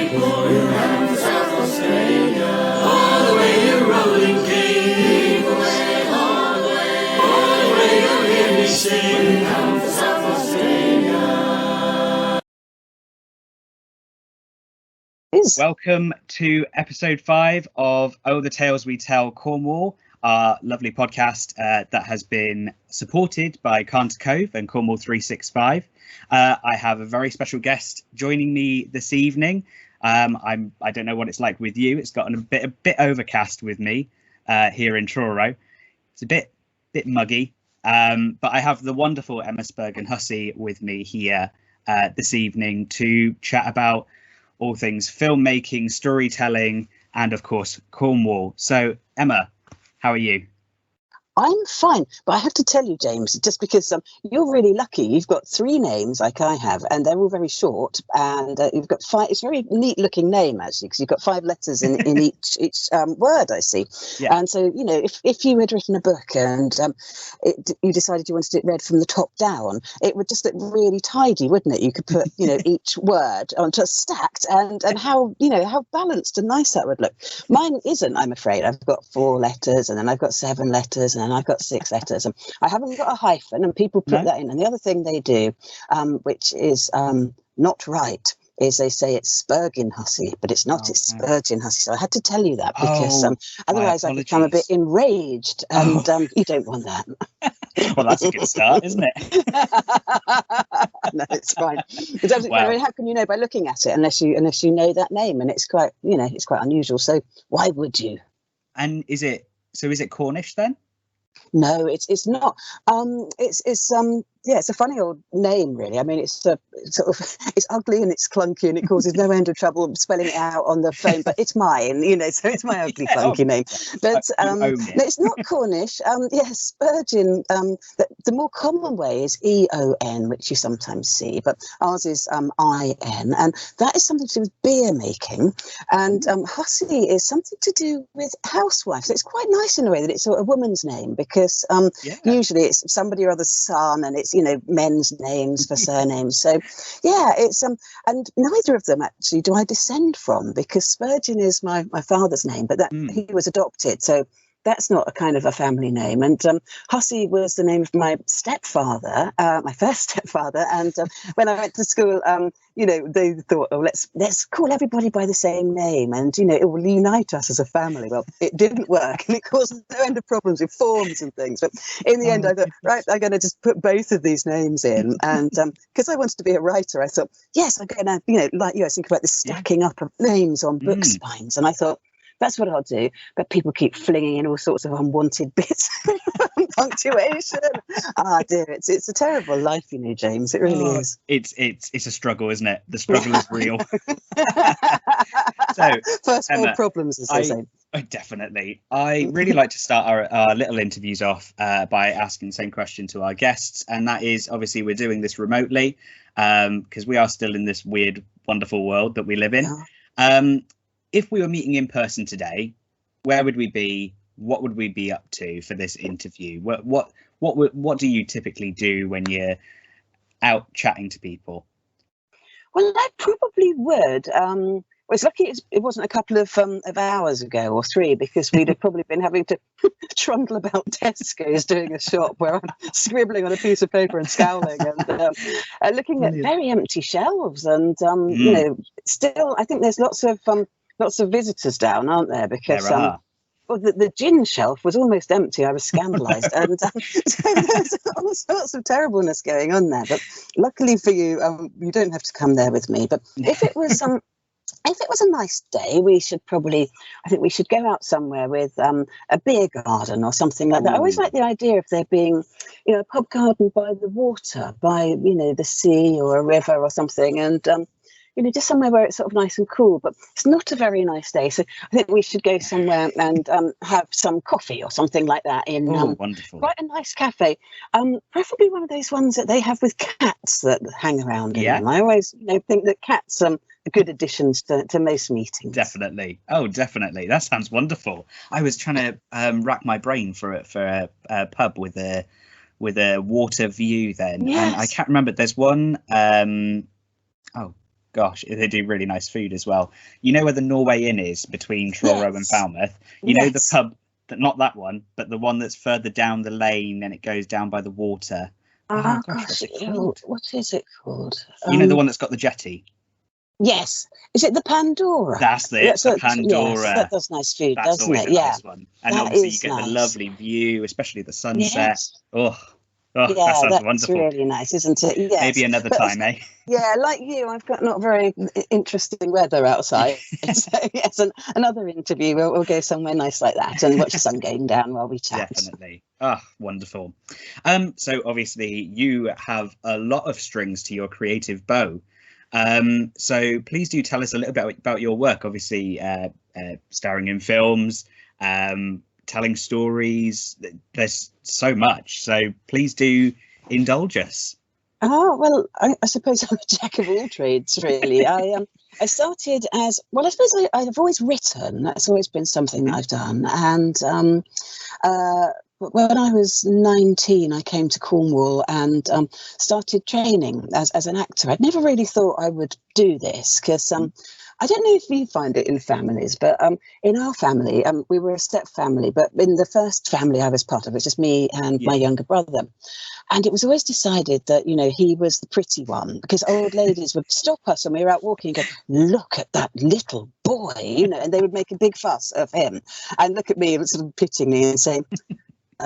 for your land for South Australia. All the way you're rolling King, all the way you'll hear me sing, come for South Australia. Welcome to episode 5 of Oh the Tales We Tell Cornwall, our lovely podcast that has been supported by Carn to Cove and Cornwall 365. I have a very special guest joining me this evening. I don't know what it's like with you. It's gotten a bit overcast with me here in Truro. It's a bit muggy, but I have the wonderful Emma Spurgin Hussey with me here this evening to chat about all things filmmaking, storytelling, and of course Cornwall. So Emma, how are you? I'm fine, but I have to tell you, James, just because you're really lucky. You've got 3 names like I have, and they're all very short. And you've got 5. It's a very neat-looking name, actually, because you've got 5 letters in each word, I see. Yeah. And so, you know, if you had written a book and you decided you wanted it read from the top down, it would just look really tidy, wouldn't it? You could put, you know, each word onto stacked, and how balanced and nice that would look. Mine isn't, I'm afraid. I've got 4 letters, and then I've got 7 letters, and I've got 6 letters, and I haven't got a hyphen, and people put that in. And the other thing they do, which is not right, is they say it's Spurgin Hussey, but it's not. It's Spurgin Hussey. So I had to tell you that because otherwise I become a bit enraged, and you don't want that. Well, that's a good start, isn't it? No, it's fine. It's absolutely fine. I mean, how can you know by looking at it unless you know that name? And it's quite unusual. So why would you? And is it Cornish then? No, it's not. It's a funny old name, really. I mean, it's ugly and it's clunky and it causes no end of trouble spelling it out on the phone. But it's mine, you know. So it's my ugly, clunky name. But no, it's not Cornish. Spurgin. The more common way is EON, which you sometimes see, but ours is IN, and that is something to do with beer making. And Hussey is something to do with housewife. So it's quite nice in a way that it's sort of a woman's name, because usually it's somebody or other's son, and it's, you know, men's names for surnames. So it's and neither of them actually do I descend from, because Spurgin is my father's name, but that he was adopted, so that's not a kind of a family name. And Hussey was the name of my stepfather, my first stepfather. And when I went to school, you know, they thought, oh, let's call everybody by the same name, and, you know, it will unite us as a family. Well, it didn't work, and it caused no end of problems with forms and things. But in the end, I thought, right, I'm going to just put both of these names in. And because I wanted to be a writer, I thought, yes, I'm going to, you know, like you, I think about the stacking up of names on book spines. And I thought, that's what I'll do. But people keep flinging in all sorts of unwanted bits of punctuation. Dear, it's a terrible life, you know, James. It really is. It's a struggle, isn't it? The struggle is real. So first world problems, as they say. Definitely. I really like to start our little interviews off by asking the same question to our guests, and that is, obviously we're doing this remotely because we are still in this weird, wonderful world that we live in. If we were meeting in person today, where would we be? What would we be up to for this interview? What do you typically do when you're out chatting to people? Well, I probably would. Well, it's lucky it wasn't a couple of hours ago or 3, because we'd have probably been having to trundle about Tesco's doing a shop where I'm scribbling on a piece of paper and scowling and looking at very empty shelves. And, you know, still, I think there's lots of visitors down, aren't there? Because well, the gin shelf was almost empty. I was scandalised, and so there's all sorts of terribleness going on there. But luckily for you, you don't have to come there with me. But if it was a nice day, I think we should go out somewhere with a beer garden or something like that. I always like the idea of there being, you know, a pub garden by the water, by, you know, the sea or a river or something, and you know, just somewhere where it's sort of nice and cool. But it's not a very nice day, so I think we should go somewhere and have some coffee or something like that in quite a nice cafe. Preferably one of those ones that they have with cats that hang around in them. I always, you know, think that cats are good additions to most meetings. Definitely. Oh, definitely. That sounds wonderful. I was trying to rack my brain for a pub with a water view then. Yes. And I can't remember. There's one. gosh, they do really nice food as well. You know where the Norway Inn is between Truro and Falmouth? You know the pub, not that one, but the one that's further down the lane and it goes down by the water. Oh gosh, what's it called? What is it called? You know the one that's got the jetty? Yes. Is it the Pandora? That's it, the Pandora. Yes, that does nice food, that's doesn't it? A nice one. And that obviously you get the lovely view, especially the sunset. Yes. Oh, that sounds wonderful. Really nice, isn't it? Yes. Maybe another time, eh? Yeah, like you, I've got not very interesting weather outside. So yes, another interview. We'll go somewhere nice like that and watch the sun going down while we chat. Definitely. Wonderful. So obviously you have a lot of strings to your creative bow. So please do tell us a little bit about your work. Obviously, starring in films, telling stories. There's so much, so please do indulge us. Oh well, I suppose I'm a jack of all trades, really. I started as well. I suppose I've always written. That's always been something that I've done. And when I was 19, I came to Cornwall and started training as an actor. I'd never really thought I would do this because I don't know if you find it in families, but in our family, we were a step family, but in the first family I was part of, it was just me and my younger brother. And it was always decided that, he was the pretty one, because old ladies would stop us when we were out walking and go, look at that little boy, and they would make a big fuss of him and look at me and sort of pitying me and saying,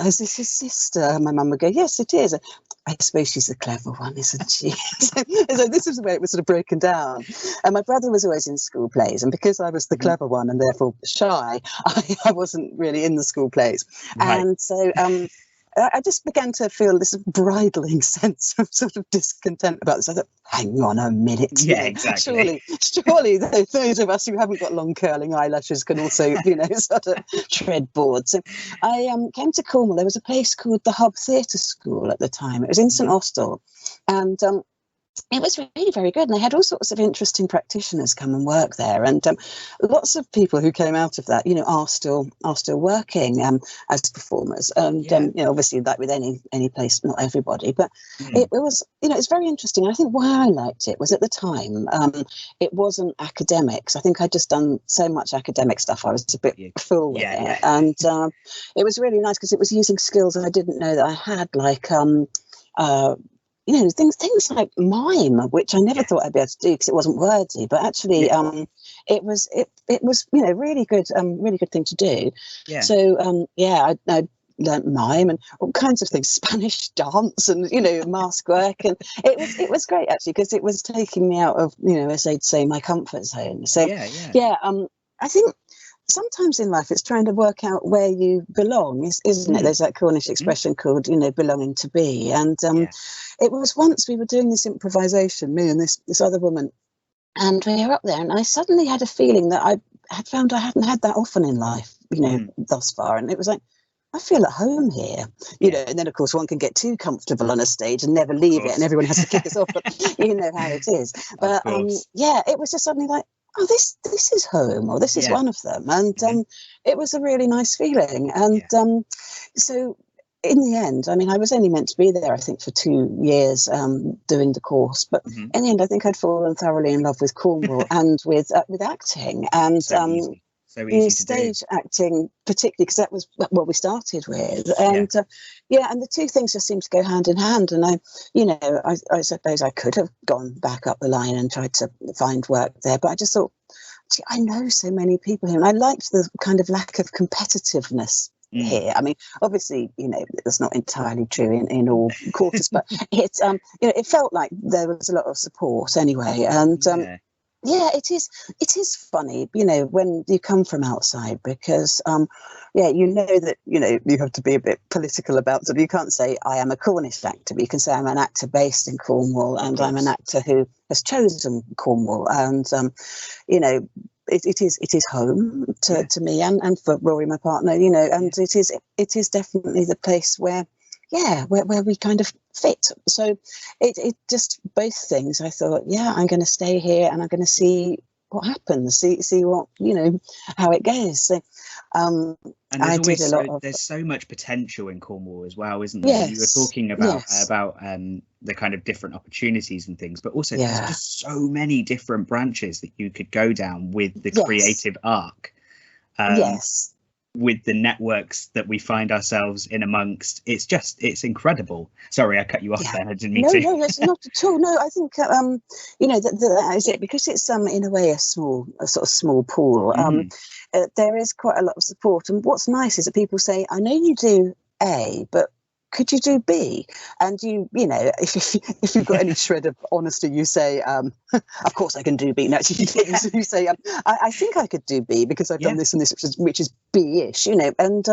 is this his sister? And my mum would go, yes, it is. I suppose she's the clever one, isn't she? so this is the way it was sort of broken down. And my brother was always in school plays. And because I was the clever one and therefore shy, I wasn't really in the school plays. Right. And so I just began to feel this bridling sense of sort of discontent about this. I thought, hang on a minute. Yeah, exactly. Surely those of us who haven't got long curling eyelashes can also, sort of tread board. So I came to Cornwall. There was a place called the Hub Theatre School at the time. It was in St Austell. And it was really very good, and they had all sorts of interesting practitioners come and work there, and lots of people who came out of that, are still working as performers, and obviously like with any place, not everybody, but it was it's very interesting. I think why I liked it was at the time it wasn't academics. I think I'd just done so much academic stuff. I was a bit full with it, and it was really nice because it was using skills I didn't know that I had, like things like mime, which I never thought I'd be able to do because it wasn't wordy, but actually it was really good thing to do. Yeah. So I learnt mime and all kinds of things, Spanish dance and mask work, and it was great actually because it was taking me out of as they'd say, my comfort zone. So I think sometimes in life it's trying to work out where you belong, isn't it? There's that Cornish expression called belonging to be, and it was once we were doing this improvisation, me and this other woman, and we were up there and I suddenly had a feeling that I had found I hadn't had that often in life thus far, and it was like, I feel at home here, and then of course one can get too comfortable on a stage and never leave it, and everyone has to kick us off, but you know how it is. But it was just suddenly like, oh, this is home, or this is one of them, and it was a really nice feeling. And so in the end, I mean, I was only meant to be there, I think, for 2 years doing the course, but in the end, I think I'd fallen thoroughly in love with Cornwall and with acting, and so easy stage acting, particularly because that was what we started with, and and the two things just seemed to go hand in hand. And I suppose I could have gone back up the line and tried to find work there, but I just thought, I know so many people here, and I liked the kind of lack of competitiveness here. I mean, obviously, that's not entirely true in all quarters, but it's it felt like there was a lot of support anyway, and it is funny, when you come from outside, because that you have to be a bit political about it. You can't say I am a Cornish actor, but you can say I'm an actor based in Cornwall, and I'm an actor who has chosen Cornwall, and it is home to me and for Rory, my partner, and it is definitely the place where we kind of fit. So it just, both things, I thought, I'm going to stay here and I'm going to see what happens, see what, how it goes. So and I did a lot of, there's so much potential in Cornwall as well, isn't there? yes, You were talking about the kind of different opportunities and things, but also there's just so many different branches that you could go down with the creative arc. With the networks that we find ourselves in amongst, it's incredible. Sorry, I cut you off there. I didn't mean to. No, that's not at all. No, I think that is it, because it's in a way a sort of small pool. There is quite a lot of support, and what's nice is that people say, I know you do A, but could you do B? And if you've got any shred of honesty, you say, of course I can do B. No, you say, I think I could do B because I've done this and this, which is B-ish, and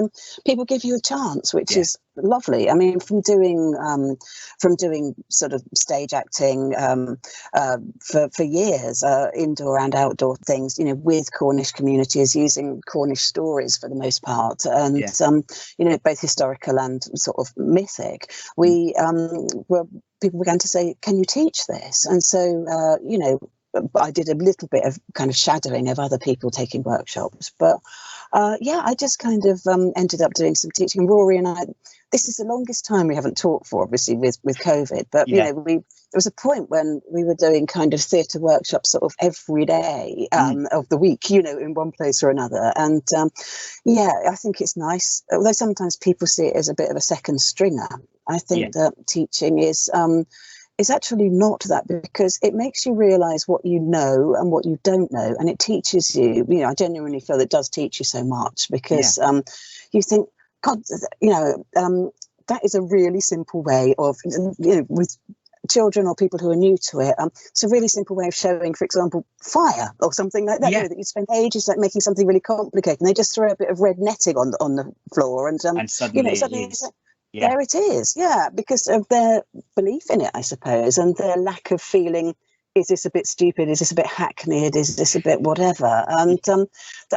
people give you a chance, which is lovely. I mean, from doing sort of stage acting for years, indoor and outdoor things, with Cornish communities, using Cornish stories for the most part, and both historical and sort of mythic. People began to say, can you teach this? And so I did a little bit of kind of shadowing of other people taking workshops, but I just kind of ended up doing some teaching. Rory and I, this is the longest time we haven't talked for, obviously, with COVID, but there was a point when we were doing kind of theatre workshops sort of every day of the week, in one place or another. And I think it's nice, although sometimes people see it as a bit of a second stringer. I think that teaching is actually not that, because it makes you realise what you know and what you don't know, and it teaches you. I genuinely feel it does teach you so much, because you think, God, that is a really simple way of, with children or people who are new to it, it's a really simple way of showing, for example, fire or something like that. That you spend ages like making something really complicated, and they just throw a bit of red netting on the floor, and suddenly there it is, because of their belief in it, I suppose, and their lack of feeling, is this a bit stupid, is this a bit hackneyed, is this a bit whatever? And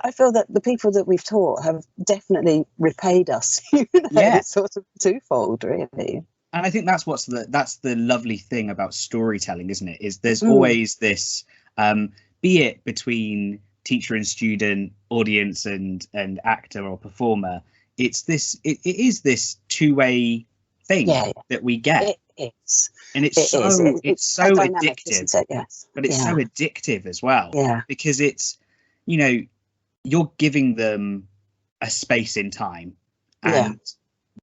I feel that the people that we've taught have definitely repaid us. It's sort of twofold, really. And I think that's the lovely thing about storytelling, isn't it? Is there's always this, be it between teacher and student, audience and actor or performer, it is this two-way thing that we get. It is. And it's so dynamic, addictive. Yes. But it's so addictive as well. Yeah. Because it's, you're giving them a space in time, and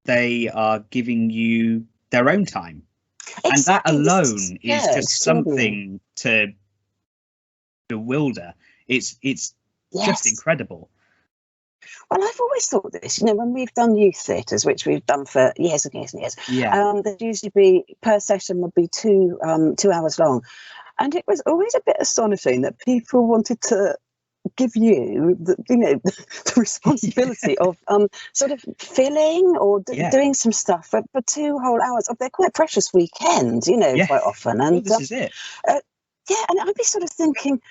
they are giving you their own time. And that alone is just something to bewilder. It's just incredible. Well, I've always thought this, when we've done youth theatres, which we've done for years and years and years, there'd usually be, per session would be 2 hours long. And it was always a bit astonishing that people wanted to give you the responsibility of sort of filling or doing some stuff for 2 whole hours of their quite precious weekend, quite often. And this is it. And I'd be sort of thinking,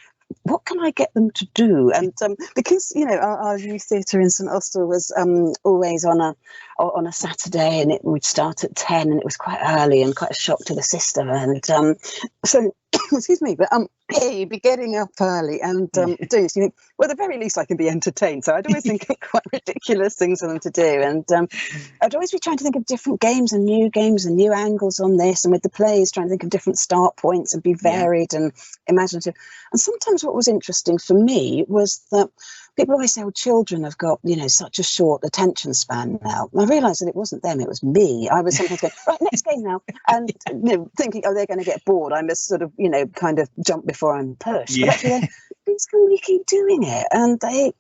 what can I get them to do? And because our youth theatre in St Austell was always on a Saturday, and it would start at 10, and it was quite early and quite a shock to the system. And so excuse me, but you'd be getting up early and doing this. You think, well, at the very least, I can be entertained. So I'd always think of quite ridiculous things for them to do, and I'd always be trying to think of different games and new angles on this, and with the plays, trying to think of different start points and be varied and imaginative. And sometimes what was interesting for me was that people always say, well, children have got, such a short attention span now. And I realised that it wasn't them, it was me. I was sometimes going, right, next game now. And, thinking, oh, they're going to get bored. I must sort of, kind of jump before I'm pushed. But actually, these can really keep doing it. And they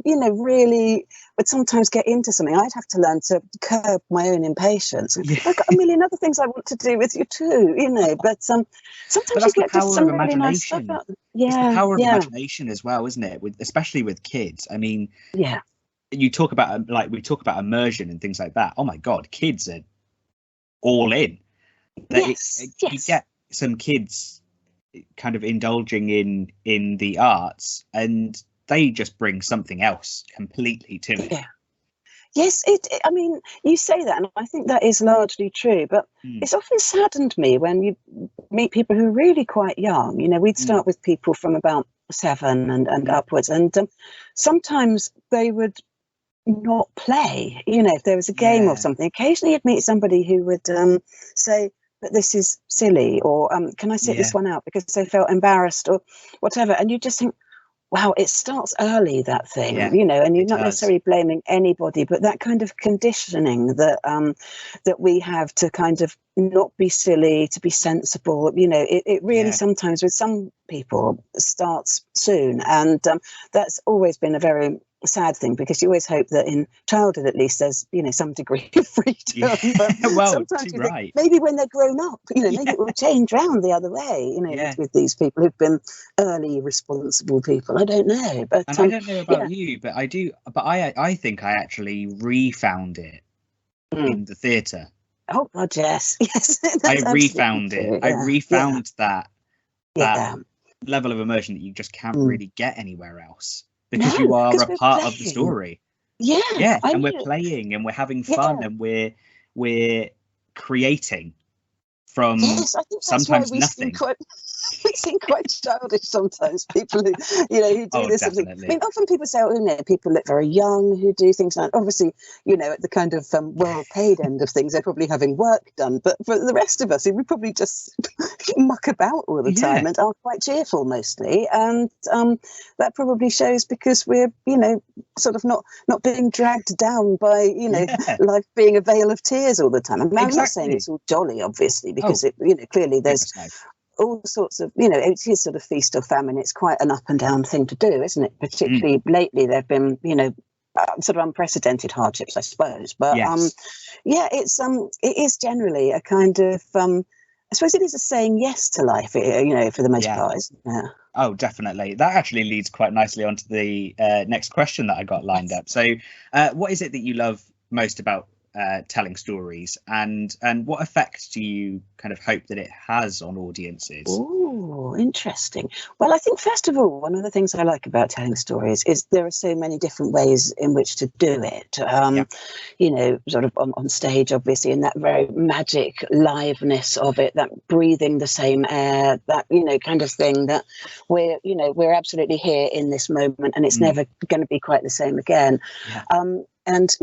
really would sometimes get into something. I'd have to learn to curb my own impatience. I've got a million other things I want to do with you too, But sometimes you get just some really nice stuff out. It's the power of imagination as well, isn't it? Especially with kids. I mean, you talk about we talk about immersion and things like that. Oh my God, kids are all in. You get some kids kind of indulging in the arts, and they just bring something else completely to it. Yeah. Yes, I mean, you say that, and I think that is largely true, but it's often saddened me when you meet people who are really quite young. We'd start with people from about 7 and upwards, and sometimes they would not play, if there was a game or something. Occasionally you'd meet somebody who would say, but this is silly, or can I sit this one out, because they felt embarrassed or whatever. And you just think, wow, it starts early, that thing, and you're not necessarily blaming anybody, but that kind of conditioning that that we have to kind of not be silly, to be sensible, it really sometimes with some people starts soon. And that's always been a very sad thing, because you always hope that in childhood at least there's some degree of freedom. But well, sometimes you think, maybe when they're grown up, maybe it will change round the other way, with these people who've been early responsible people. I don't know, but and I don't know about you, but I do. But I think I actually refound it in the theatre. Oh God, yes. I refound it. I refound that level of immersion that you just can't really get anywhere else, because you are a part of the story. And we're playing and we're having fun and we're creating from sometimes nothing. We seem quite childish sometimes, people who who do this sort of thing. I mean, often people say, people look very young who do things like, obviously, at the kind of well-paid end of things, they're probably having work done. But for the rest of us, we probably just muck about all the time and are quite cheerful mostly. And that probably shows because we're, sort of not being dragged down by, life being a veil of tears all the time. I mean, I'm not saying it's all jolly, obviously, because clearly there's all sorts of, it is sort of feast or famine. It's quite an up and down thing to do, isn't it? Particularly lately, there have been, sort of unprecedented hardships, I suppose. But it is generally a kind of, I suppose it is a saying yes to life, for the most part, isn't it? Oh, definitely. That actually leads quite nicely onto the next question that I got lined up. So, what is it that you love most about telling stories, and what effect do you kind of hope that it has on audiences? Oh, interesting. Well, I think first of all, one of the things I like about telling stories is there are so many different ways in which to do it. Sort of on stage, obviously, and that very magic liveness of it, that breathing the same air, that kind of thing, that we're absolutely here in this moment, and it's never going to be quite the same again. And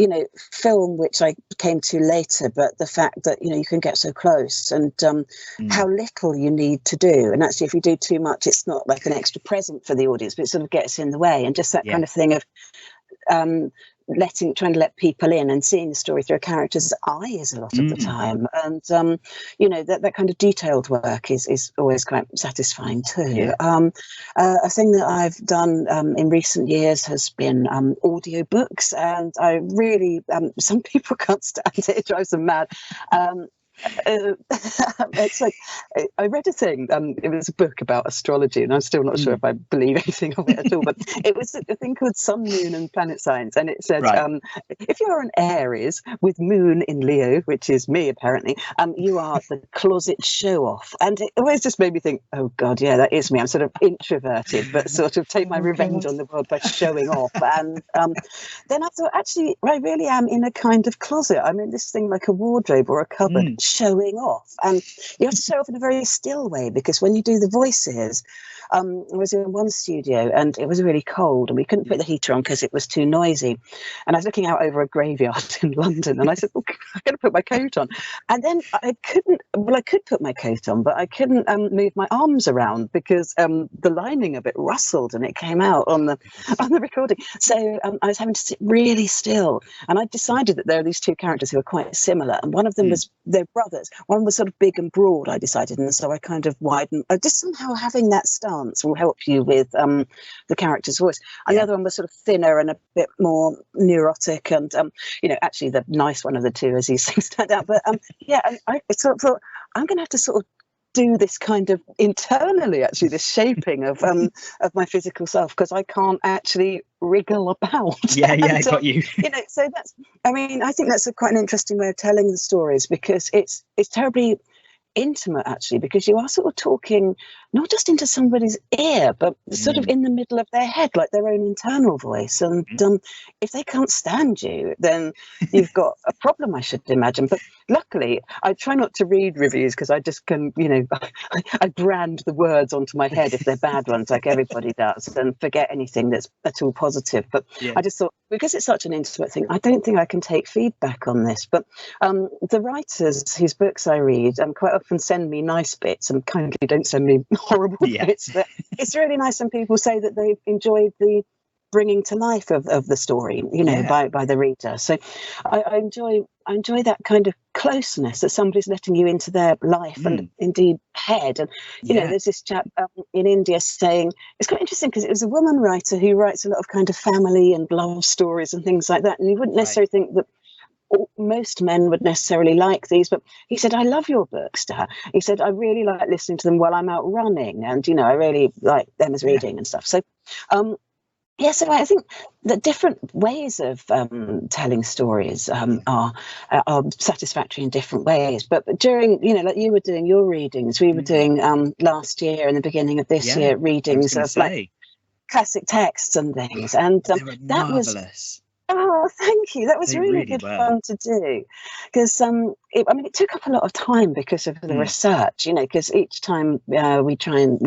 film, which I came to later, but the fact that you can get so close, and how little you need to do. And actually, if you do too much, it's not like an extra present for the audience, but it sort of gets in the way. And just that kind of thing of trying to let people in and seeing the story through a character's eyes a lot of the time. And that kind of detailed work is always quite satisfying too. A thing that I've done in recent years has been audiobooks, and I really some people can't stand it drives them mad. It's like I read a thing, it was a book about astrology, and I'm still not sure if I believe anything of it at all, but it was a thing called Sun, Moon and Planet Science, and it said if you're an Aries with Moon in Leo, which is me apparently, you are the closet show-off. And it always just made me think, oh God, yeah, that is me. I'm sort of introverted, but sort of take my revenge on the world by showing off. And then I thought, actually, I really am in a kind of closet. I'm in this thing like a wardrobe or a cupboard, showing off. And you have to show off in a very still way, because when you do the voices, I was in one studio and it was really cold and we couldn't put the heater on because it was too noisy. And I was looking out over a graveyard in London and I said, I'm going to put my coat on. And then I could put my coat on, but I couldn't move my arms around because the lining of it rustled and it came out on the recording. So I was having to sit really still. And I decided that there are these two characters who are quite similar. And one of them was, they're brothers. One was sort of big and broad, I decided. And so I kind of widened, just somehow having that stance will help you with the character's voice. And the other one was sort of thinner and a bit more neurotic. And, actually the nice one of the two as these things turned out. But I sort of thought, I'm going to have to sort of do this kind of internally, actually, this shaping of my physical self, because I can't actually wriggle about. Got you. So that's, I think that's quite an interesting way of telling the stories, because it's terribly intimate, actually, because you are sort of talking not just into somebody's ear, but sort of in the middle of their head, like their own internal voice. And if they can't stand you, then you've got a problem, I should imagine. But luckily, I try not to read reviews because I just can, I brand the words onto my head if they're bad ones, like everybody does, and forget anything that's at all positive. But I just thought, because it's such an intimate thing, I don't think I can take feedback on this. But the writers whose books I read quite often send me nice bits and kindly don't send me horrible bits. But it's really nice when people say that they've enjoyed the bringing to life of the story, by the reader. So I enjoy that kind of closeness, that somebody's letting you into their life and indeed head. And there's this chap in India saying, it's quite interesting because it was a woman writer who writes a lot of kind of family and love stories and things like that, and you wouldn't necessarily think that most men would necessarily like these, but he said, I love your books, to her. He said, I really like listening to them while I'm out running, and I really like Emma's reading and stuff. So so I think that different ways of telling stories are satisfactory in different ways. But during, like you were doing your readings, we were doing last year and the beginning of this year readings of like classic texts and things, and that was marvelous. Oh, thank you. That was really good fun to do, because it took up a lot of time because of the research, because each time we try and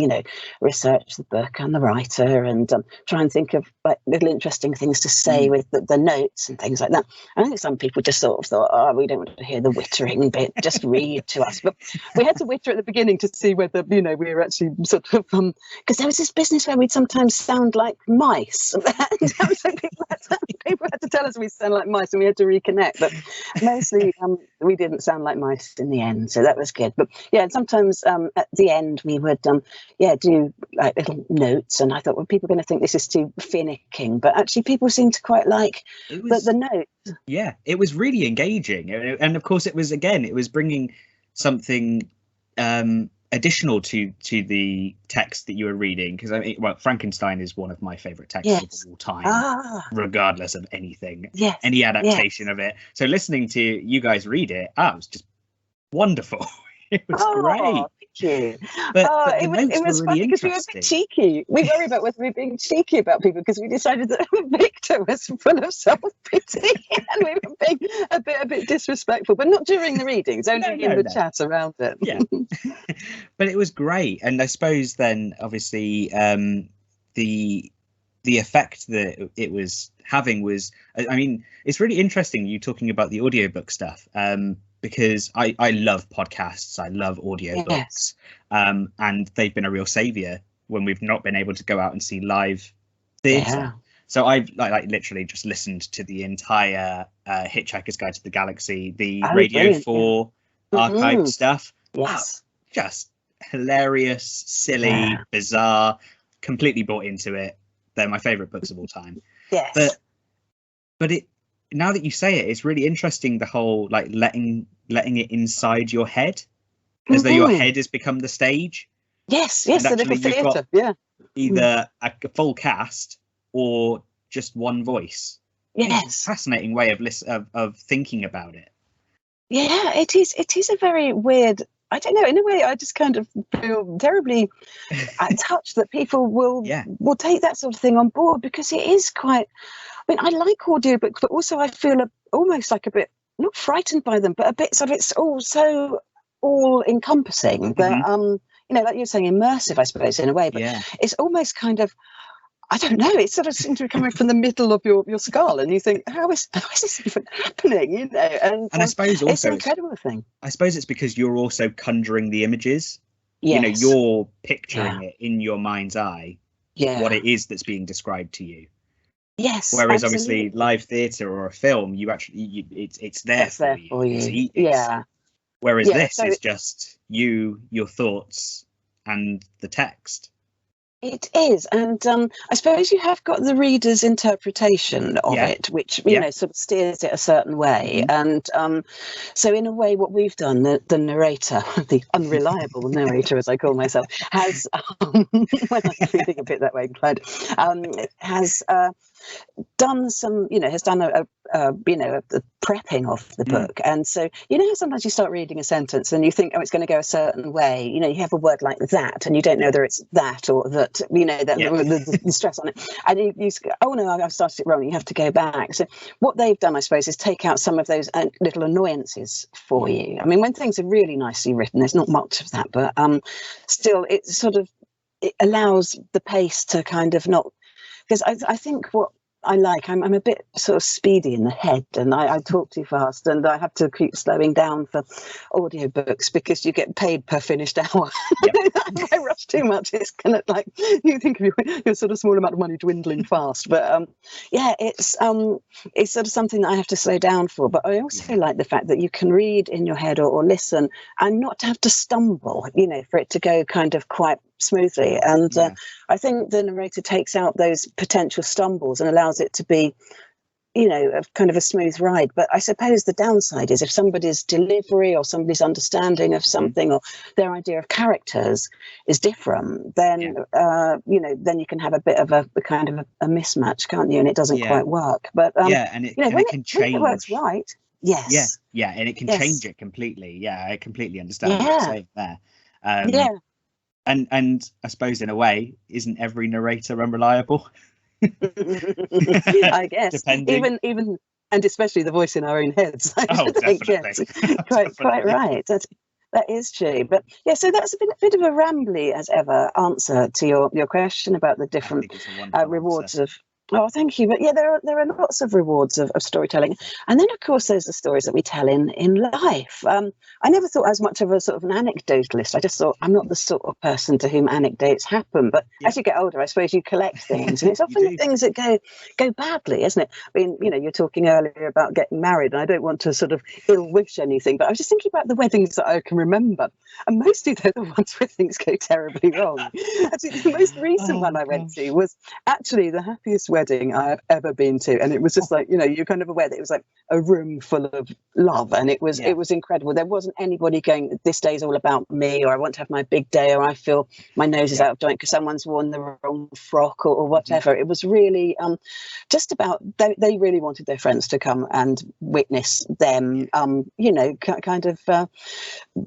research the book and the writer and try and think of like little interesting things to say with the notes and things like that. I think some people just sort of thought, oh, we don't want to hear the wittering bit, just read to us. But we had to witter at the beginning to see whether we were actually sort of because there was this business where we'd sometimes sound like mice. And so people had to tell us we sound like mice, and we had to reconnect. But mostly we didn't sound like mice in the end, so that was good. But and sometimes at the end we would do like little notes, and I thought, well, people are going to think this is too finicking, but actually people seem to quite like the notes. Yeah, it was really engaging, and of course it was bringing something additional to the text that you were reading, because Frankenstein is one of my favorite texts of all time, regardless of anything, any adaptation of it. So listening to you guys read it, it was just wonderful. It was great. Thank you. But it was really funny because we were a bit cheeky. We worry about whether we're being cheeky about people, because we decided that Victor was full of self-pity and we were being a bit disrespectful, but not during the readings, only in the chat around it. But it was great. And I suppose then obviously the effect that it was having was, it's really interesting you talking about the audiobook stuff, because I love podcasts, I love audiobooks, and they've been a real saviour when we've not been able to go out and see live theatre. So I've like literally just listened to the entire Hitchhiker's Guide to the Galaxy, the Radio 4 archived stuff. Just hilarious, silly, bizarre, completely bought into it. They're my favourite books of all time. But it, now that you say it, it's really interesting, the whole like letting it inside your head, as though your head has become the stage. Yes, the little theatre. Either a full cast or just one voice. It's a fascinating way of thinking about it. Yeah, it is. It is a very weird. I don't know. In a way, I just kind of feel terribly touched that people will take that sort of thing on board, because it is quite. I like audiobooks, but also I feel almost like a bit, not frightened by them, but a bit sort of, it's all so all-encompassing that, like you're saying, immersive, I suppose, in a way, but it's almost kind of, I don't know, it sort of seems to be coming from the middle of your skull, and you think, how is this even happening, And I suppose also it's an incredible thing. I suppose it's because you're also conjuring the images. You're picturing it in your mind's eye, what it is that's being described to you. Yes. Whereas obviously live theatre or a film, you actually it's there for you. Whereas this is just your thoughts and the text. It is, and I suppose you have got the reader's interpretation of it, which sort of steers it a certain way. And so, in a way, what we've done, the narrator, the unreliable narrator, as I call myself, has, when I'm feeling a bit that way inclined, has done some, has done a prepping of the book. And so, sometimes you start reading a sentence and you think, it's going to go a certain way. You have a word like that, and you don't know whether it's that or that, the stress on it. And you go, oh no, I've started it wrong. You have to go back. So what they've done, I suppose, is take out some of those little annoyances for you. I mean, when things are really nicely written, there's not much of that, but still, it allows the pace to kind of not, because I think what I like, I'm a bit sort of speedy in the head, and I talk too fast, and I have to keep slowing down for audiobooks because you get paid per finished hour. If I rush too much, it's kind of like you think of your sort of small amount of money dwindling fast. But it's sort of something that I have to slow down for. But I also like the fact that you can read in your head or listen and not to have to stumble, for it to go kind of quite smoothly. And I think the narrator takes out those potential stumbles and allows it to be, a kind of a smooth ride. But I suppose the downside is if somebody's delivery or somebody's understanding of something or their idea of characters is different, then then you can have a bit of a kind of a mismatch, can't you? And it doesn't quite work. But and it can change. When it works right. Yes. Yeah, and it can change it completely. Yeah, I completely understand what you're saying there. And I suppose in a way, isn't every narrator unreliable? I guess. Depending. Even and especially the voice in our own heads. Definitely. Quite right. That is true. But so that's a bit of a rambly as ever answer to your question about the different rewards of. Oh, thank you. But there are lots of rewards of storytelling. And then, of course, there's the stories that we tell in life. I never thought I was much of a sort of an anecdotalist. I just thought I'm not the sort of person to whom anecdotes happen. But as you get older, I suppose you collect things. And it's often the things that go badly, isn't it? I mean, you're talking earlier about getting married, and I don't want to sort of ill wish anything, but I was just thinking about the weddings that I can remember. And mostly they're the ones where things go terribly wrong. Actually, the most recent one I went to was actually the happiest wedding I have ever been to, and it was just like you're kind of aware that it was like a room full of love, and it was incredible. There wasn't anybody going, this day's all about me, or I want to have my big day, or I feel my nose is out of joint because someone's worn the wrong frock or whatever. It was really just about they really wanted their friends to come and witness them kind of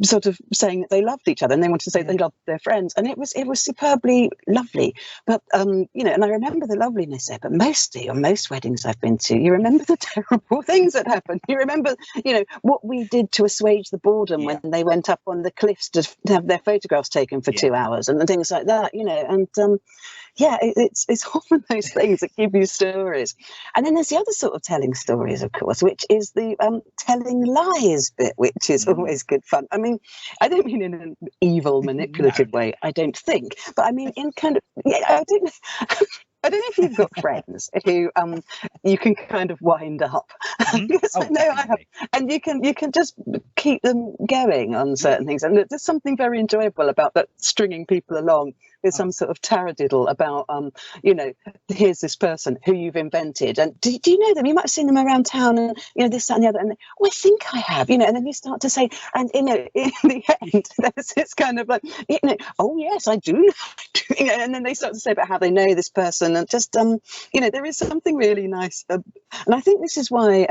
sort of saying that they loved each other, and they wanted to say they loved their friends, and it was superbly lovely. But and I remember the loveliness there, but mostly on most weddings I've been to, you remember the terrible things that happened. You remember what we did to assuage the boredom when they went up on the cliffs to have their photographs taken for 2 hours and things like that, and it's often those things that give you stories. And then there's the other sort of telling stories, of course, which is the telling lies bit, which is always good fun. I mean, I don't mean in an evil, manipulative way, I don't think, but I mean in kind of, I don't know if you've got friends who you can kind of wind up. Because I know I have, and you can just keep them going on certain things. And there's something very enjoyable about that, stringing people along with some sort of taradiddle about, here's this person who you've invented. And do you know them? You might have seen them around town and, this, that and the other. And I think I have, and then you start to say, and, in the end, there's this kind of like, oh, yes, I do. And then they start to say about how they know this person. And just, there is something really nice. And I think this is why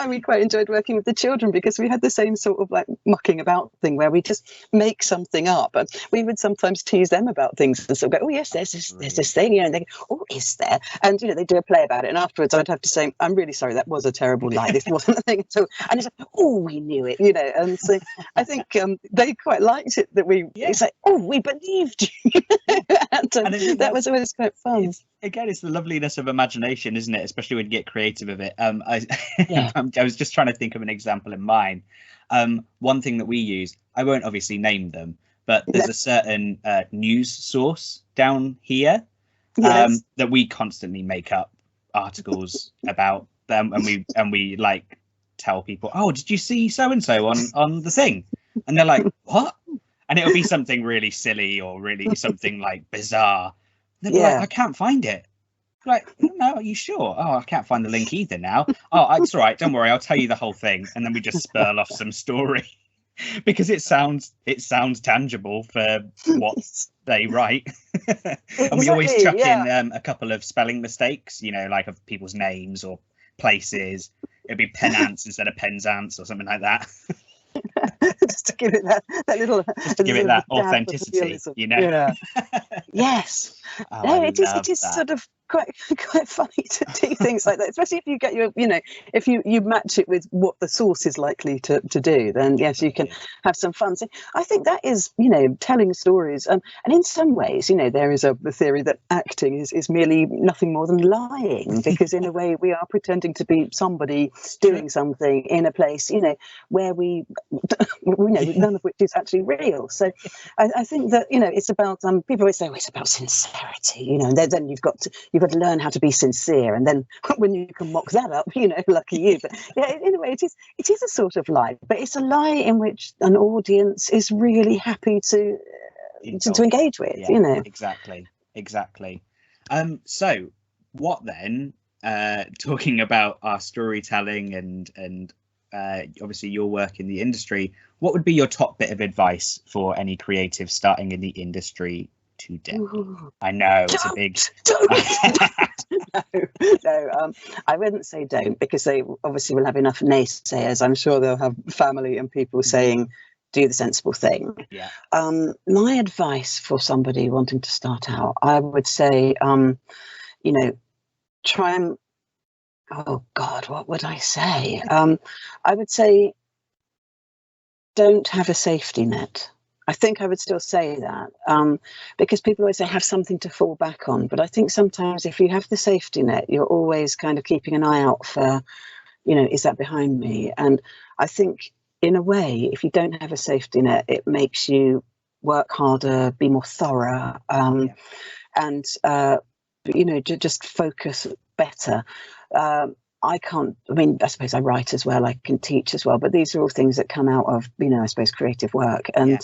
we quite enjoyed working with the children, because we had the same sort of like mucking about thing where we just make something up, and we would sometimes tease them about things and sort of go, oh yes, there's this thing, and they go, oh, is there? And they do a play about it, and afterwards I'd have to say, I'm really sorry, that was a terrible lie, this wasn't a thing at all. And it's like, oh, we knew it, and so I think they quite liked it that it's like, oh, we believed you. and that was always quite fun. It's the loveliness of imagination, isn't it? Especially when you get creative with it. I was just trying to think of an example in mind. One thing that we use, I won't obviously name them, but there's a certain news source down here that we constantly make up articles about them, and we like tell people, oh, did you see so and so on the thing? And they're like, what? And it'll be something really silly or really something like bizarre. They'll be like, I can't find it. Like, no, are you sure? Oh, I can't find the link either now. Oh, it's all right. Don't worry. I'll tell you the whole thing. And then we just spurl off some story. Because it sounds tangible for what they write. And we always chuck in a couple of spelling mistakes, like of people's names or places. It'd be Penzance instead of Penzance or something like that. Just to give it that little, just to give it that authenticity, Yeah. Yes. Oh, no, it is sort of quite funny to do things like that, especially if you get if you match it with what the source is likely to do, then yes, you can have some fun. So I think that is, telling stories, and in some ways, there is a theory that acting is merely nothing more than lying, because in a way we are pretending to be somebody doing something in a place, where we none of which is actually real. So I think that it's about people always say, it's about sincerity, and then you've got to learn how to be sincere, and then when you can mock that up, lucky you. But in a way, it is a sort of lie, but it's a lie in which an audience is really happy to engage with. Exactly. So what then? Talking about our storytelling and obviously your work in the industry, what would be your top bit of advice for any creative starting in the industry today? Ooh. I know it's a big. No. I wouldn't say don't, because they obviously will have enough naysayers. I'm sure they'll have family and people saying, do the sensible thing. Yeah. My advice for somebody wanting to start out, I would say, try and. Oh God, what would I say? I would say, don't have a safety net. I think I would still say that, because people always say have something to fall back on. But I think sometimes if you have the safety net, you're always kind of keeping an eye out for, is that behind me? And I think in a way, if you don't have a safety net, it makes you work harder, be more thorough, and, just focus better. I suppose I write as well, I can teach as well, but these are all things that come out of, I suppose, creative work. And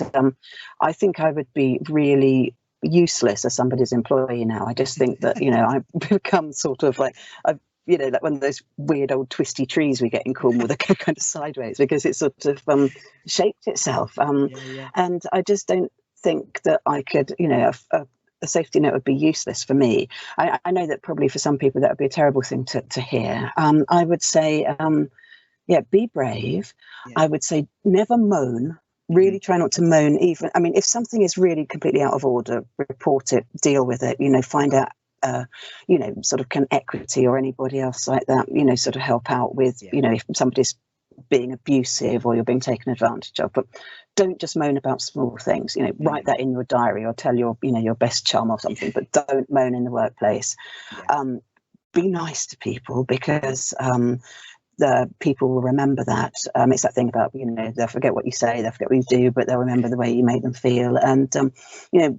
I think I would be really useless as somebody's employee now. I just think that, I've become sort of like one of those weird old twisty trees we get in Cornwall that go kind of sideways, because it sort of shaped itself. And I just don't think that I could, a safety net would be useless for me. I know that probably for some people that would be a terrible thing to hear. I would say, be brave. Yeah. I would say never moan. Really try not to moan even. I mean, if something is really completely out of order, report it, deal with it, find out, sort of can Equity or anybody else like that, sort of help out with, if somebody's being abusive or you're being taken advantage of. But don't just moan about small things. Write that in your diary or tell your your best chum or something, but don't moan in the workplace. Be nice to people, because the people will remember that. It's that thing about, they'll forget what you say, they'll forget what you do, but they'll remember the way you make them feel. And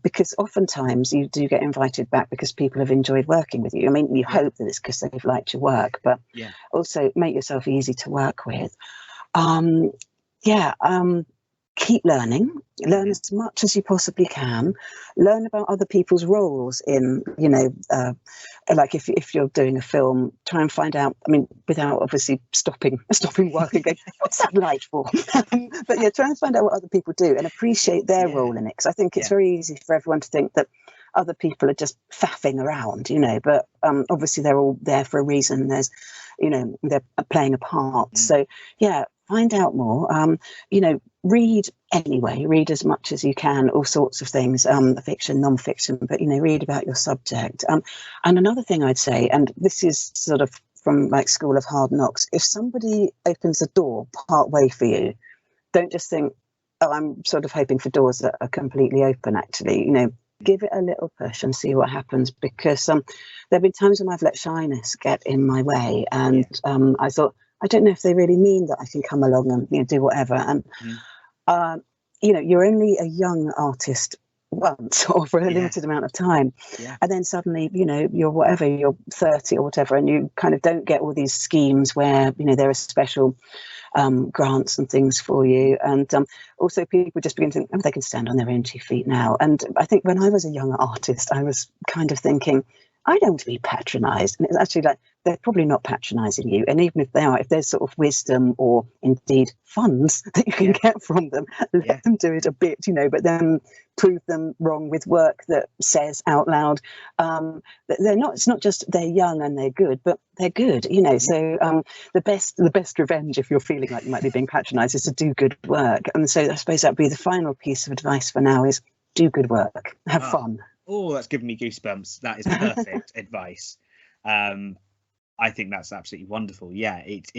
because oftentimes you do get invited back because people have enjoyed working with you. I mean, you hope that it's because they've liked your work, but also make yourself easy to work with. Keep learning. Learn as much as you possibly can. Learn about other people's roles in, like if you're doing a film, try and find out. I mean, without obviously stopping work and going, what's that light for? But try and find out what other people do and appreciate their role in it. Because I think it's very easy for everyone to think that other people are just faffing around, but obviously they're all there for a reason. There's, they're playing a part. So find out more. Read anyway. Read as much as you can, all sorts of things, fiction, non-fiction, but read about your subject. And another thing I'd say, and this is sort of from like School of Hard Knocks, if somebody opens a door part way for you, don't just think, oh, I'm sort of hoping for doors that are completely open. Actually, give it a little push and see what happens, because there have been times when I've let shyness get in my way, and I thought, I don't know if they really mean that I can come along and do whatever. And you're only a young artist once or for a limited amount of time, and then suddenly you're 30 or whatever, and you kind of don't get all these schemes where there are special grants and things for you, and also people just begin to think, they can stand on their own 2 feet now. And I think when I was a young artist, I was kind of thinking, I don't want to be patronised. And it's actually like, they're probably not patronising you. And even if they are, if there's sort of wisdom or indeed funds that you can get from them, let them do it a bit, but then prove them wrong with work that says out loud that they're not. It's not just they're young and they're good, but they're good. So the best revenge, if you're feeling like you might be being patronised, is to do good work. And so I suppose that'd be the final piece of advice for now: is do good work, have fun. Oh, that's giving me goosebumps. That is perfect advice. I think that's absolutely wonderful. Yeah, it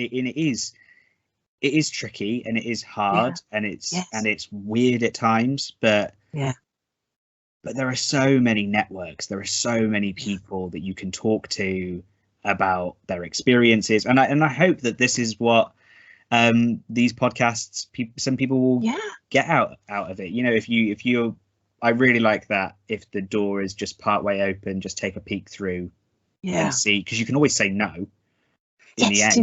is tricky and it is hard and it's weird at times, but there are so many networks, there are so many people that you can talk to about their experiences, and I hope that this is what these podcasts, some people will get out of it. If you I really like that. If the door is just part way open, just take a peek through and see, because you can always say no. In the end,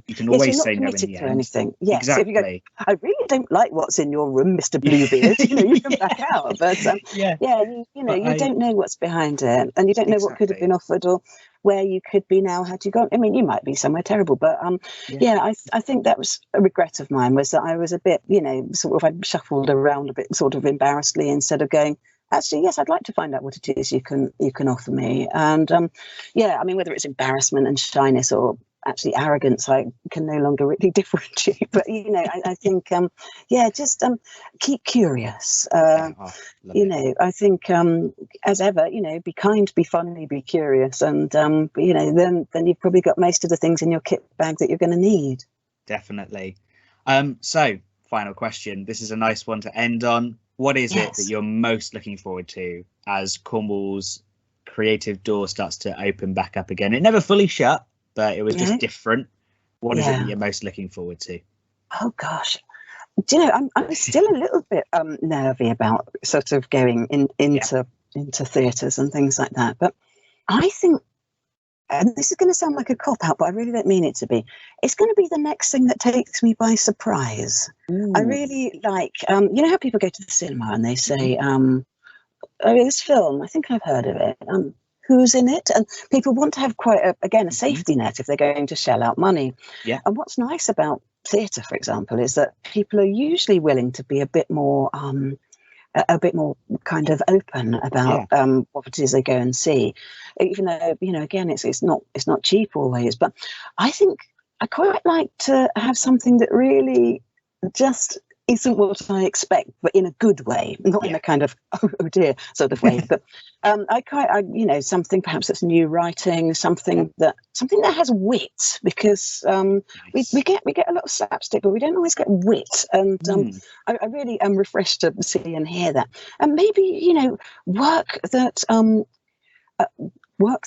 you can always say no in the end. Anything. Yes, exactly. So if you go, I really don't like what's in your room, Mr. Bluebeard. You can back out. But you don't know what's behind it, and you don't know what could have been offered or where you could be now had you gone. I mean, you might be somewhere terrible, but I think that was a regret of mine, was that I was a bit, I shuffled around a bit, sort of embarrassedly, instead of going, actually, yes, I'd like to find out what it is you can offer me. And I mean, whether it's embarrassment and shyness or actually arrogance, I can no longer really differentiate. But I think just keep curious. I think as ever, be kind, be funny, be curious, and then you've probably got most of the things in your kit bag that you're going to need. Definitely. So final question. This is a nice one to end on. What is it that you're most looking forward to as Cornwall's creative door starts to open back up again? It never fully shut, but it was just different. What is it that you're most looking forward to? Oh gosh, do you know, I'm still a little bit nervy about sort of going into theatres and things like that. But I think, and this is going to sound like a cop-out, but I really don't mean it to be, it's going to be the next thing that takes me by surprise. I really like, how people go to the cinema and they say, this film, I think I've heard of it, who's in it? And people want to have quite, a safety net if they're going to shell out money. Yeah. And what's nice about theatre, for example, is that people are usually willing to be a bit more kind of open about what it is they go and see, even though again it's not cheap always. But I think I quite like to have something that really just isn't what I expect, but in a good way, not in a kind of oh dear sort of way. But I something perhaps that's new writing, something that has wit, because we get a lot of slapstick, but we don't always get wit. And I really am refreshed to see and hear that. And maybe work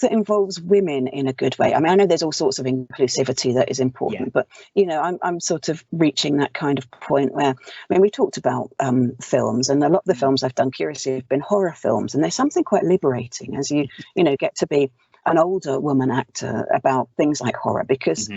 that involves women in a good way. I mean, I know there's all sorts of inclusivity that is important, but I'm sort of reaching that kind of point where, I mean, we talked about films, and a lot of the films I've done curiously have been horror films, and there's something quite liberating as you get to be an older woman actor about things like horror, because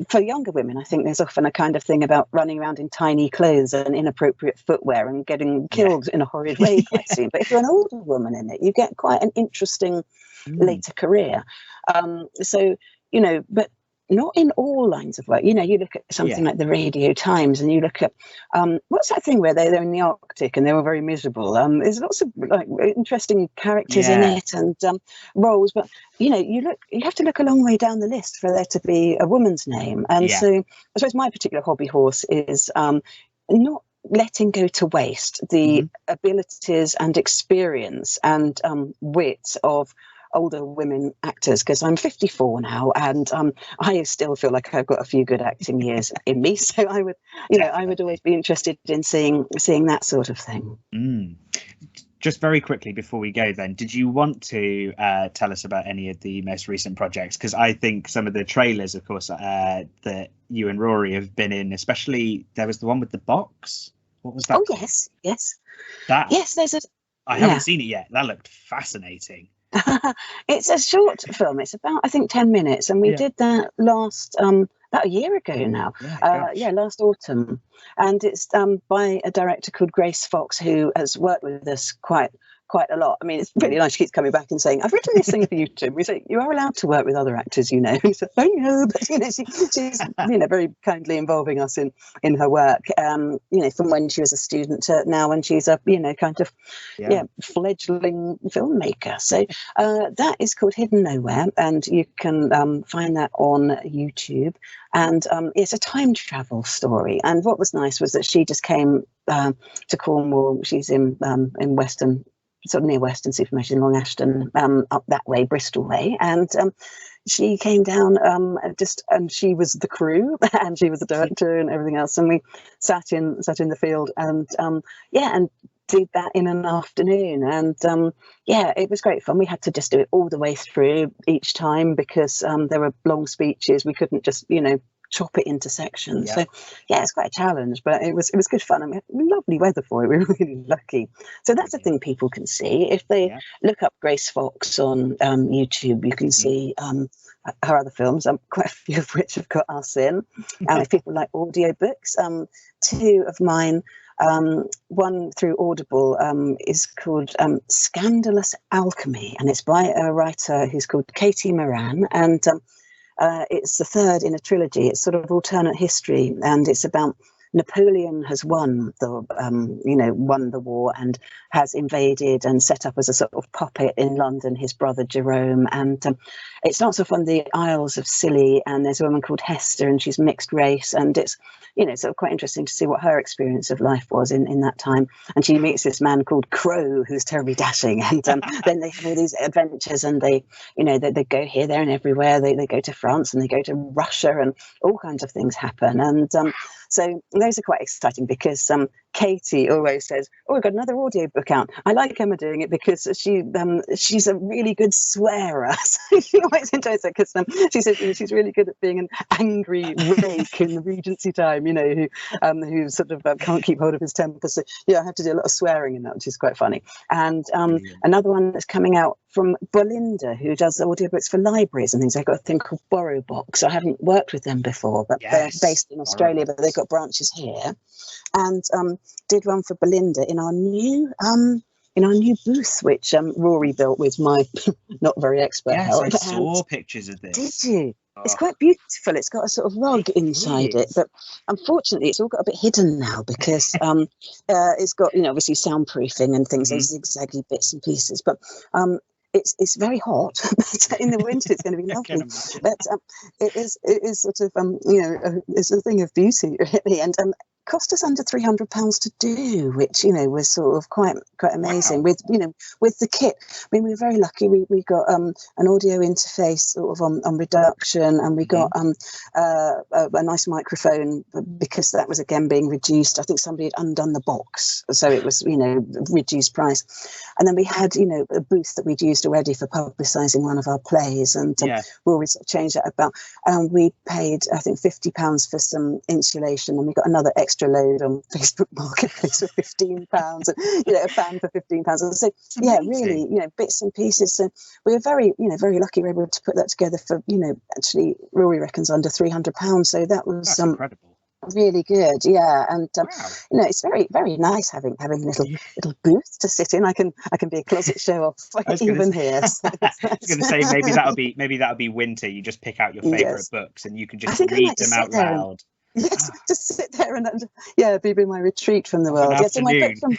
for younger women, I think there's often a kind of thing about running around in tiny clothes and inappropriate footwear and getting killed in a horrid way quite soon. But if you're an older woman in it, you get quite an interesting later career. But not in all lines of work. You look at something like the Radio Times, and you look at what's that thing where they're in the Arctic and they were very miserable. There's lots of interesting characters in it and roles, but you have to look a long way down the list for there to be a woman's name. And so I suppose my particular hobby horse is not letting go to waste the abilities and experience and wit of older women actors, because I'm 54 now, and I still feel like I've got a few good acting years in me. So I would always be interested in seeing that sort of thing. Just very quickly before we go, then, did you want to tell us about any of the most recent projects? Because I think some of the trailers, of course, that you and Rory have been in, especially there was the one with the box. What was that? Oh, called? yes. There's I haven't seen it yet. That looked fascinating. It's a short film. It's about, I think, 10 minutes, and we did that last about a year ago now. Last autumn, and it's by a director called Grace Fox, who has worked with us quite quite a lot. I mean, it's really nice. She keeps coming back and saying, "I've written this thing for you, Tim." We say, "You are allowed to work with other actors, you know." He said, "Oh, yeah," but she's very kindly involving us in her work. From when she was a student to now when she's a fledgling filmmaker. So that is called Hidden Nowhere, and you can find that on YouTube. And it's a time travel story. And what was nice was that she just came to Cornwall. She's in Western, sort of near Weston-super-Mare, in Long Ashton, up that way, Bristol way. And she came down and she was the crew and she was the director and everything else. And we sat in the field and did that in an afternoon. And it was great fun. We had to just do it all the way through each time because there were long speeches. We couldn't just, chop it into sections. Yeah. So it's quite a challenge, but it was good fun. I mean, lovely weather for it. We were really lucky. So that's a thing people can see. If they look up Grace Fox on YouTube, you can see her other films, quite a few of which have got us in. If people like audiobooks, two of mine, one through Audible is called Scandalous Alchemy, and it's by a writer who's called Katie Moran, and it's the third in a trilogy. It's sort of alternate history, and it's about Napoleon has won the war and has invaded and set up as a sort of puppet in London his brother Jerome. And it starts off on the Isles of Scilly, and there's a woman called Hester, and she's mixed race, and it's sort of quite interesting to see what her experience of life was in that time. And she meets this man called Crow, who's terribly dashing, and then they have all these adventures, and they go here, there, and everywhere. They go to France and they go to Russia, and all kinds of things happen. And so those are quite exciting because Katie always says, "Oh, we've got another audiobook out." I like Emma doing it because she's a really good swearer. So she always enjoys it because she says she's really good at being an angry rake in the Regency time, who sort of can't keep hold of his temper. So I have to do a lot of swearing in that, which is quite funny. And another one that's coming out from Belinda, who does audiobooks for libraries and things. They've got a thing called Borrow Box. I haven't worked with them before, but they're based in Australia, but they've got branches here. And did one for Belinda in our new booth, which Rory built with my not very expert help. I saw pictures of this. Did you? Oh. It's quite beautiful. It's got a sort of rug inside it, but unfortunately it's all got a bit hidden now because it's got obviously soundproofing and things, those zigzaggy bits and pieces, but it's very hot. But in the winter it's going to be lovely. But it is sort of it's a thing of beauty really, and cost us under £300 to do, which was sort of quite amazing. Wow. With the kit. I mean, we were very lucky. We got an audio interface sort of on reduction, and we got a nice microphone because that was again being reduced. I think somebody had undone the box, so it was reduced price. And then we had a booth that we'd used already for publicising one of our plays, and we always changed that about. We paid I think £50 for some insulation, and we got another extra load on Facebook Marketplace for £15, and a fan for £15. And so really, bits and pieces. So we were very, very lucky we were able to put that together for, actually Rory reckons under £300. So that was incredible. Really good, yeah. And it's very, very nice having a little booth to sit in. I can be a closet show off even here. So I was going to say maybe that'll be winter. You just pick out your favourite books and you can just read them out loud. Yes, just sit there and be my retreat from the world. Yes, so my book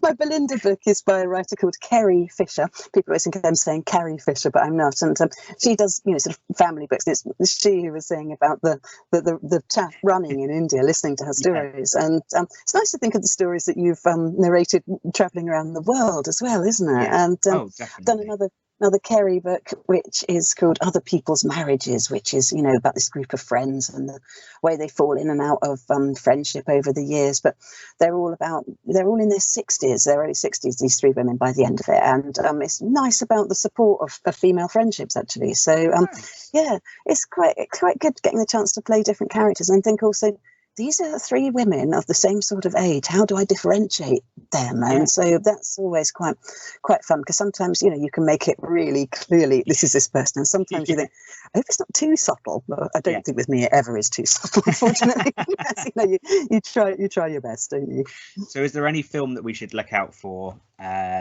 my Belinda book is by a writer called Kerry Fisher. People always think I'm saying Carrie Fisher, but I'm not. And she does sort of family books. It's she who was saying about the chap running in India, listening to her stories. And it's nice to think of the stories that you've narrated travelling around the world as well, isn't it? Yeah. And done another Kerry book, which is called Other People's Marriages, which is, about this group of friends and the way they fall in and out of friendship over the years. But they're all in their 60s, their early 60s, these three women by the end of it. And it's nice about the support of female friendships, actually. So, it's quite good getting the chance to play different characters. And I think also these are three women of the same sort of age. How do I differentiate them? And so that's always quite fun, because sometimes, you know, you can make it really clearly, this is this person. And sometimes you think, I hope it's not too subtle. But I don't think with me it ever is too subtle, unfortunately. You know, you try your best, don't you? So is there any film that we should look out for?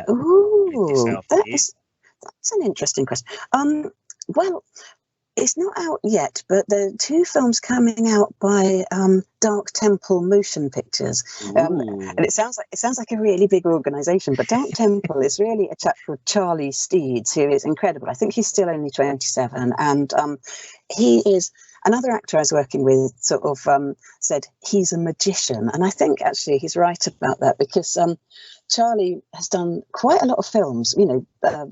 Ooh, that's an interesting question. Well, it's not out yet, but there are two films coming out by Dark Temple Motion Pictures, and it sounds like a really big organisation. But Dark Temple is really a chap called Charlie Steeds, who is incredible. I think he's still only 27, and he is. Another actor I was working with sort of said he's a magician, and I think actually he's right about that, because Charlie has done quite a lot of films, you know,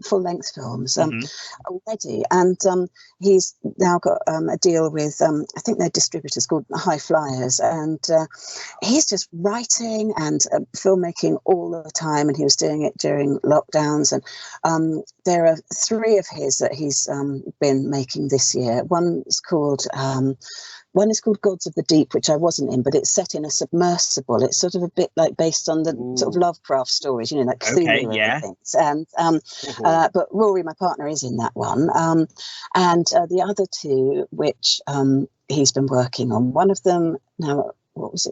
full-length films already, and he's now got a deal with, I think they're distributors called High Flyers, and he's just writing and filmmaking all the time, and he was doing it during lockdowns, and there are three of his that he's been making this year. One is called Gods of the Deep, which I wasn't in, but it's set in a submersible. It's sort of a bit like based on the sort of Lovecraft stories, you know, like Cthulhu and things. And but Rory, my partner, is in that one. And the other two, which he's been working on, one of them now. What's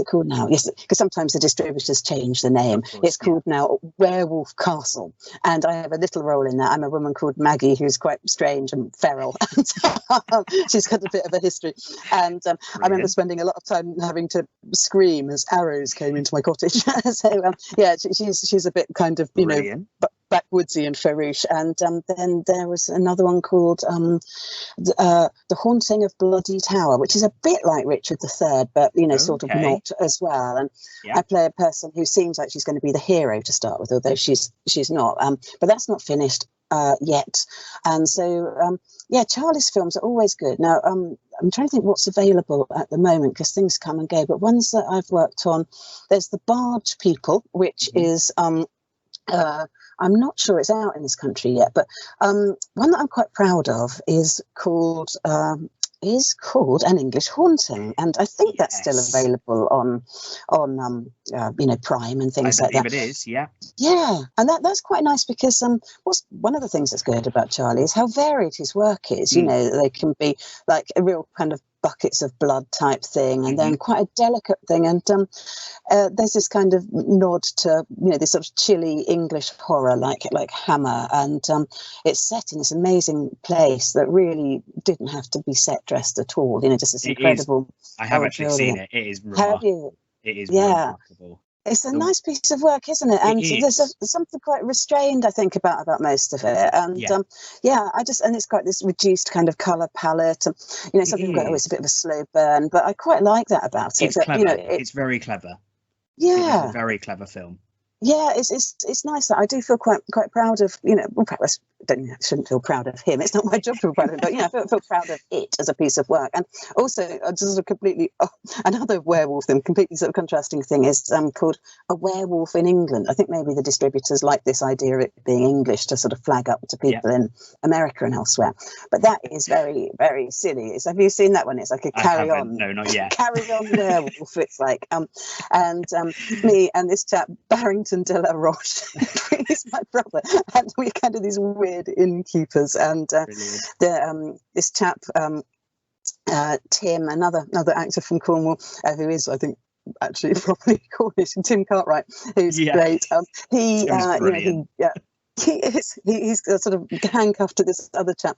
it called now? Yes, because sometimes the distributors change the name. It's called now Werewolf Castle, and I have a little role in that. I'm a woman called Maggie who's quite strange and feral, and she's got a bit of a history. And I remember spending a lot of time having to scream as arrows came into my cottage. So she's a bit kind of, you know, backwoodsy and farouche. And then there was another one called The Haunting of Bloody Tower, which is a bit like Richard III, but you know, sort of not as well. And I play a person who seems like she's going to be the hero to start with, although she's not. But that's not finished yet. And so Charlie's films are always good. Now I'm trying to think what's available at the moment, because things come and go. But ones that I've worked on, there's The Barge People, which is I'm not sure it's out in this country yet, but one that I'm quite proud of is called An English Haunting, and I think that's still available on you know, Prime and things like that. It is, yeah, and that's quite nice, because what's one of the things that's good about Charlie is how varied his work is. You know, they can be like a real kind of buckets of blood type thing, and then quite a delicate thing, and there's this kind of nod to, you know, this sort of chilly English horror like Hammer, and it's set in this amazing place that really didn't have to be set dressed at all, you know, just this incredible. I have actually seen it. It is have you? It is remarkable. It's a nice piece of work, isn't it? And there's something quite restrained, I think, about most of it. And and it's quite this reduced kind of colour palette. And, you know, something about it's a bit of a slow burn, but I quite like that about it. It's clever. You know, it's very clever. Yeah, it's a very clever film. Yeah, it's nice that I do feel quite proud of, you know, well, perhaps I shouldn't feel proud of him. It's not my job to feel proud of him, but you know, I feel proud of it as a piece of work. And also, just a completely another werewolf thing, completely sort of contrasting thing is called A Werewolf in England. I think maybe the distributors like this idea of it being English to sort of flag up to people in America and elsewhere. But that is very, very silly. Have you seen that one? It's like a carry on. No, not yet. Carry on werewolf. It's like me and this chap Barrington de la Roche, he's my brother, and we're kind of these weird innkeepers, and this chap Tim, another actor from Cornwall, who is, I think, actually properly Cornish, and Tim Cartwright, who's great. He's sort of handcuffed to this other chap,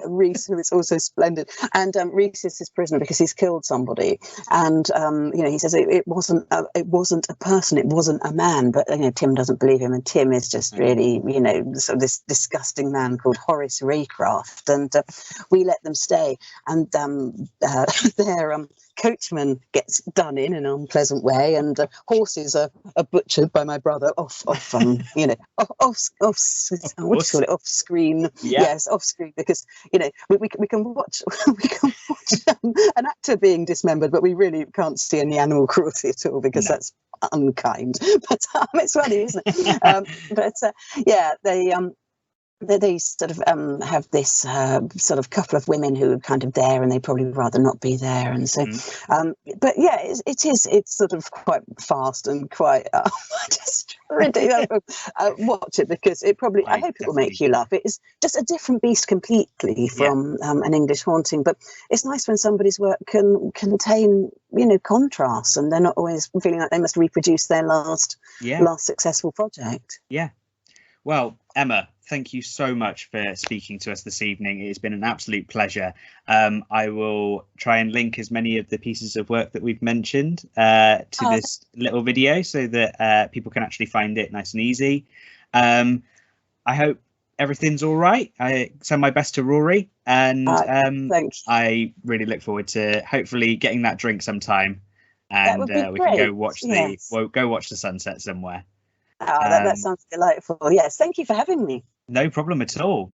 Reese, who is also splendid. And Reese is his prisoner because he's killed somebody. And you know, he says it wasn't a person, it wasn't a man. But you know, Tim doesn't believe him, and Tim is just really, you know, sort of this disgusting man called Horace Raycraft. And we let them stay, and their coachman gets done in an unpleasant way, and horses are butchered by my brother off you know, off what do you call it, off screen. Yes, off screen, because you know we can watch an actor being dismembered, but we really can't see any animal cruelty at all, because that's unkind. But it's funny, isn't it? They they sort of have this sort of couple of women who are kind of there, and they probably rather not be there, and so but yeah, it's sort of quite fast and quite just ridiculous. Watch it, because it probably, I hope it will make you laugh. It is just a different beast completely from an English haunting, but it's nice when somebody's work can contain, you know, contrasts, and they're not always feeling like they must reproduce their last successful project. Well, Emma, thank you so much for speaking to us this evening. It has been an absolute pleasure. I will try and link as many of the pieces of work that we've mentioned to this little video, so that people can actually find it nice and easy. I hope everything's all right. I send my best to Rory, and I really look forward to hopefully getting that drink sometime, and we can go watch the sunset somewhere. That sounds delightful. Yes, thank you for having me. No problem at all.